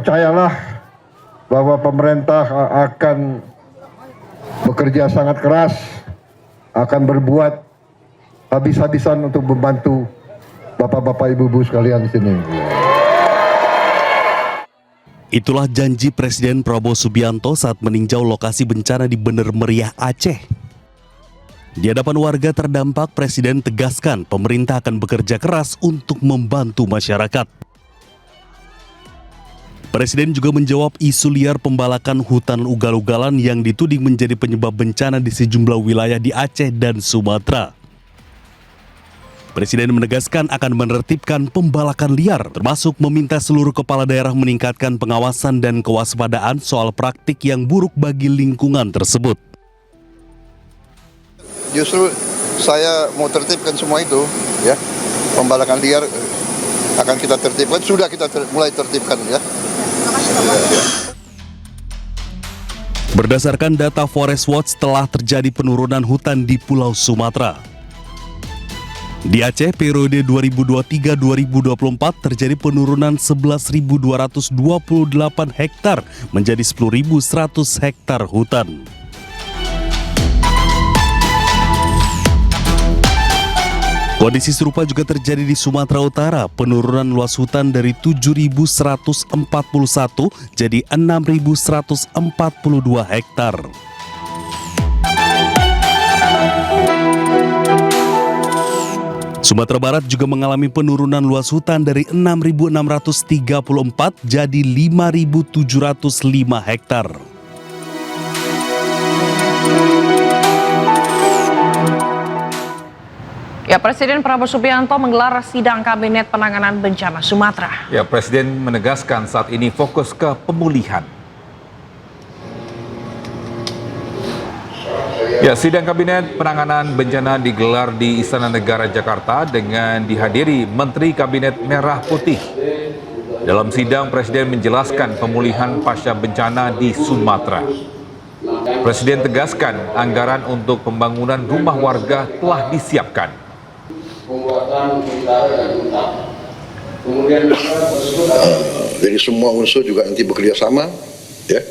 percayalah bahwa pemerintah akan bekerja sangat keras, akan berbuat habis-habisan untuk membantu bapak-bapak, ibu-ibu sekalian di sini. Itulah janji Presiden Prabowo Subianto saat meninjau lokasi bencana di Bener Meriah, Aceh. Di hadapan warga terdampak, Presiden tegaskan pemerintah akan bekerja keras untuk membantu masyarakat. Presiden juga menjawab isu liar pembalakan hutan ugal-ugalan yang dituding menjadi penyebab bencana di sejumlah wilayah di Aceh dan Sumatera. Presiden menegaskan akan menertibkan pembalakan liar, termasuk meminta seluruh kepala daerah meningkatkan pengawasan dan kewaspadaan soal praktik yang buruk bagi lingkungan tersebut. Justru saya mau tertibkan semua itu, ya. Pembalakan liar akan kita tertibkan, sudah kita mulai tertibkan, ya. Berdasarkan data Forest Watch, telah terjadi penurunan hutan di Pulau Sumatera. Di Aceh, periode 2023-2024 terjadi penurunan 11.228 hektar menjadi 10.100 hektar hutan. Kondisi serupa juga terjadi di Sumatera Utara, penurunan luas hutan dari 7.141 jadi 6.142 hektar. Sumatera Barat juga mengalami penurunan luas hutan dari 6.634 jadi 5.705 hektar. Ya, Presiden Prabowo Subianto menggelar sidang Kabinet Penanganan Bencana Sumatera. Ya, Presiden menegaskan saat ini fokus ke pemulihan. Ya, sidang Kabinet Penanganan Bencana digelar di Istana Negara Jakarta dengan dihadiri Menteri Kabinet Merah Putih. Dalam sidang, Presiden menjelaskan pemulihan pasca bencana di Sumatera. Presiden tegaskan anggaran untuk pembangunan rumah warga telah disiapkan. Jadi semua unsur juga nanti bekerja sama, ya.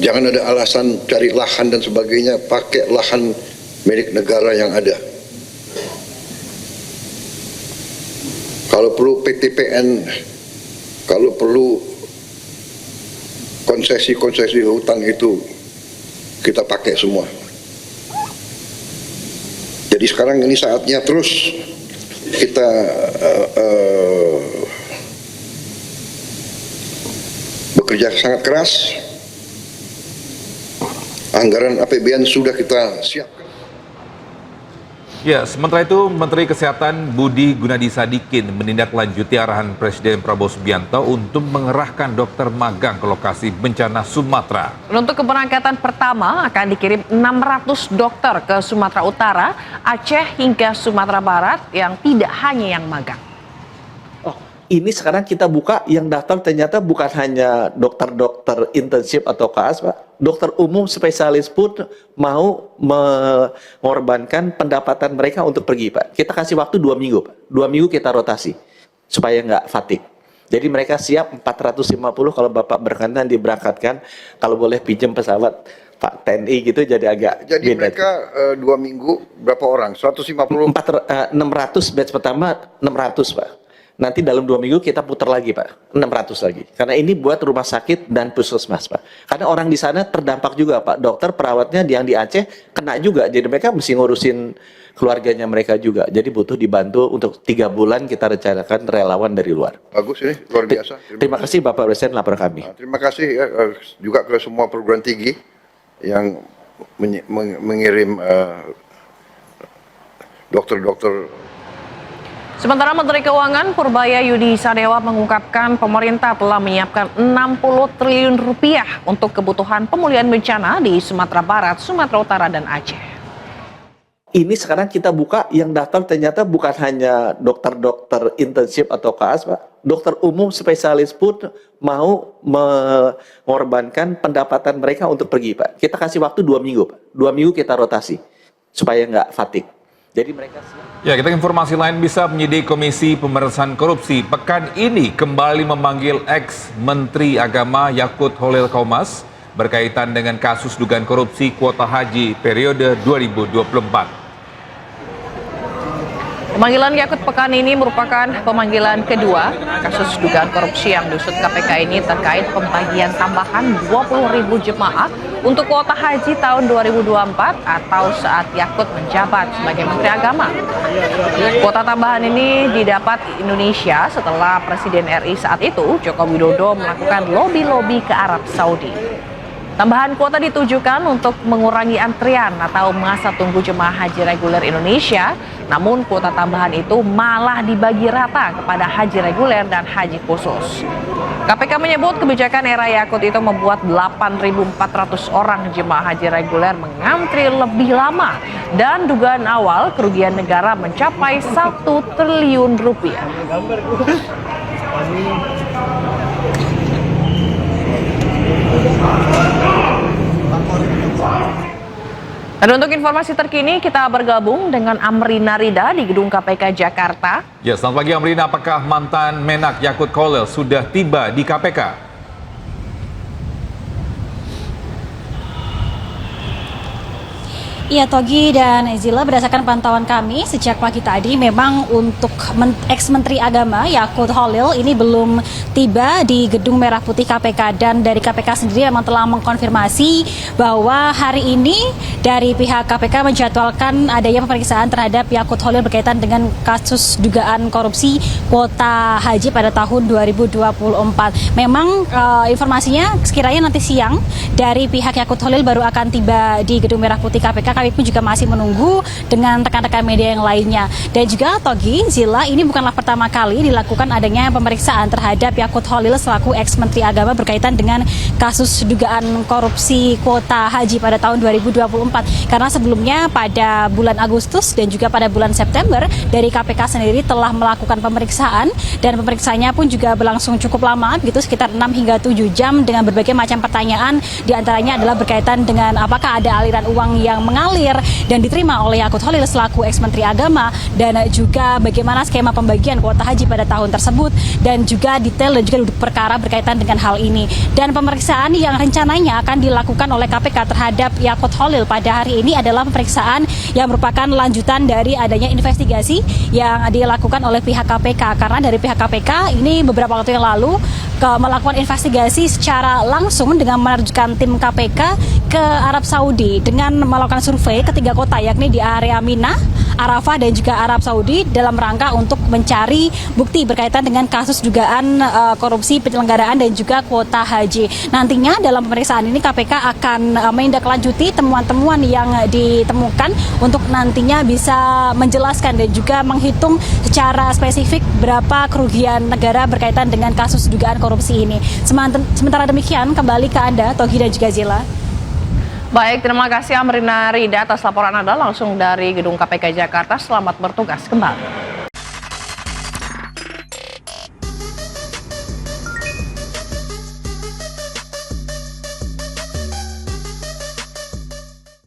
Jangan ada alasan cari lahan dan sebagainya, pakai lahan milik negara yang ada. Kalau perlu PTPN, kalau perlu konsesi-konsesi hutan itu kita pakai semua. Jadi sekarang ini saatnya terus kita bekerja sangat keras. Anggaran APBN sudah kita siapkan. Ya, sementara itu Menteri Kesehatan Budi Gunadi Sadikin menindaklanjuti arahan Presiden Prabowo Subianto untuk mengerahkan dokter magang ke lokasi bencana Sumatera. Untuk keberangkatan pertama akan dikirim 600 dokter ke Sumatera Utara, Aceh hingga Sumatera Barat yang tidak hanya yang magang. Ini sekarang kita buka yang daftar ternyata bukan hanya dokter-dokter intensif atau KAS, Pak. Dokter umum spesialis pun mau mengorbankan pendapatan mereka untuk pergi, Pak. Kita kasih waktu 2 minggu, Pak. 2 minggu kita rotasi supaya nggak fatigue. Jadi mereka siap 450 kalau Bapak berkenan diberangkatkan. Kalau boleh pinjam pesawat Pak TNI gitu jadi agak Jadi beda. mereka 2 minggu berapa orang? 150? 600 batch pertama 600, Pak. Nanti dalam 2 minggu kita putar lagi, Pak, 600 lagi. Karena ini buat rumah sakit dan puskesmas, Pak. Karena orang di sana terdampak juga, Pak. Dokter perawatnya yang di Aceh kena juga. Jadi mereka mesti ngurusin keluarganya mereka juga. Jadi butuh dibantu untuk 3 bulan kita rencanakan relawan dari luar. Bagus ini, luar biasa. Terima kasih Bapak Presiden lapor kami. Terima kasih ya, juga ke semua perguruan tinggi yang mengirim dokter-dokter. Sementara Menteri Keuangan Purbaya Yudi Sadewa mengungkapkan pemerintah telah menyiapkan 60 triliun rupiah untuk kebutuhan pemulihan bencana di Sumatera Barat, Sumatera Utara, dan Aceh. Ini sekarang kita buka yang daftar ternyata bukan hanya dokter-dokter intensif atau KAS, Pak. Dokter umum spesialis pun mau mengorbankan pendapatan mereka untuk pergi, Pak. Kita kasih waktu 2 minggu, Pak. 2 minggu kita rotasi supaya nggak fatigue. Jadi mereka siap. Ya, kita informasi lain bisa penyidik Komisi Pemberantasan Korupsi pekan ini kembali memanggil ex-Menteri Agama Yakut Holil Komas berkaitan dengan kasus dugaan korupsi kuota haji periode 2024. Pemanggilan Yakut pekan ini merupakan pemanggilan kedua kasus dugaan korupsi yang diusut KPK ini terkait pembagian tambahan 20.000 jemaah untuk kuota haji tahun 2024 atau saat Yakut menjabat sebagai Menteri Agama. Kuota tambahan ini didapat Indonesia setelah Presiden RI saat itu, Joko Widodo, melakukan lobi-lobi ke Arab Saudi. Tambahan kuota ditujukan untuk mengurangi antrian atau masa tunggu jemaah haji reguler Indonesia, namun kuota tambahan itu malah dibagi rata kepada haji reguler dan haji khusus. KPK menyebut kebijakan era Yakut itu membuat 8.400 orang jemaah haji reguler mengantri lebih lama dan dugaan awal kerugian negara mencapai 1 triliun rupiah. Dan untuk informasi terkini kita bergabung dengan Amrina Rida di Gedung KPK Jakarta. Ya, selamat pagi Amrina, apakah mantan Menak Yakut Holil sudah tiba di KPK? Iya, Togi dan Zila, berdasarkan pantauan kami sejak pagi tadi memang untuk ex-Menteri Agama Yakut Holil ini belum tiba di Gedung Merah Putih KPK, dan dari KPK sendiri memang telah mengkonfirmasi bahwa hari ini dari pihak KPK menjadwalkan adanya pemeriksaan terhadap Yakut Holil berkaitan dengan kasus dugaan korupsi kuota haji pada tahun 2024. Memang informasinya sekiranya nanti siang dari pihak Yakut Holil baru akan tiba di Gedung Merah Putih KPK. Kami pun juga masih menunggu dengan rekan-rekan media yang lainnya. Dan juga Togi, Zila, ini bukanlah pertama kali dilakukan adanya pemeriksaan terhadap Yakut Holil selaku ex-Menteri Agama berkaitan dengan kasus dugaan korupsi kuota haji pada tahun 2024. Karena sebelumnya pada bulan Agustus dan juga pada bulan September dari KPK sendiri telah melakukan pemeriksaan, dan pemeriksaannya pun juga berlangsung cukup lama, begitu sekitar 6 hingga 7 jam dengan berbagai macam pertanyaan. Di antaranya adalah berkaitan dengan apakah ada aliran uang yang mengalir dan diterima oleh Yakut Holil selaku ex-Menteri Agama, dan juga bagaimana skema pembagian kuota haji pada tahun tersebut, dan juga detail dan juga duduk perkara berkaitan dengan hal ini. Dan pemeriksaan yang rencananya akan dilakukan oleh KPK terhadap Yakut Holil pada hari ini adalah pemeriksaan yang merupakan lanjutan dari adanya investigasi yang dilakukan oleh pihak KPK, karena dari pihak KPK ini beberapa waktu yang lalu melakukan investigasi secara langsung dengan menerjunkan tim KPK ke Arab Saudi dengan melakukan survei ke 3 kota, yakni di area Mina, Arafah, dan juga Arab Saudi, dalam rangka untuk mencari bukti berkaitan dengan kasus dugaan korupsi penyelenggaraan dan juga kuota haji. Nantinya dalam pemeriksaan ini KPK akan menindaklanjuti temuan-temuan yang ditemukan untuk nantinya bisa menjelaskan dan juga menghitung secara spesifik berapa kerugian negara berkaitan dengan kasus dugaan korupsi ini. Sementara demikian, kembali ke Anda, Togi dan juga Zila. Baik, terima kasih Amrina Rida atas laporan Anda langsung dari Gedung KPK Jakarta. Selamat bertugas kembali.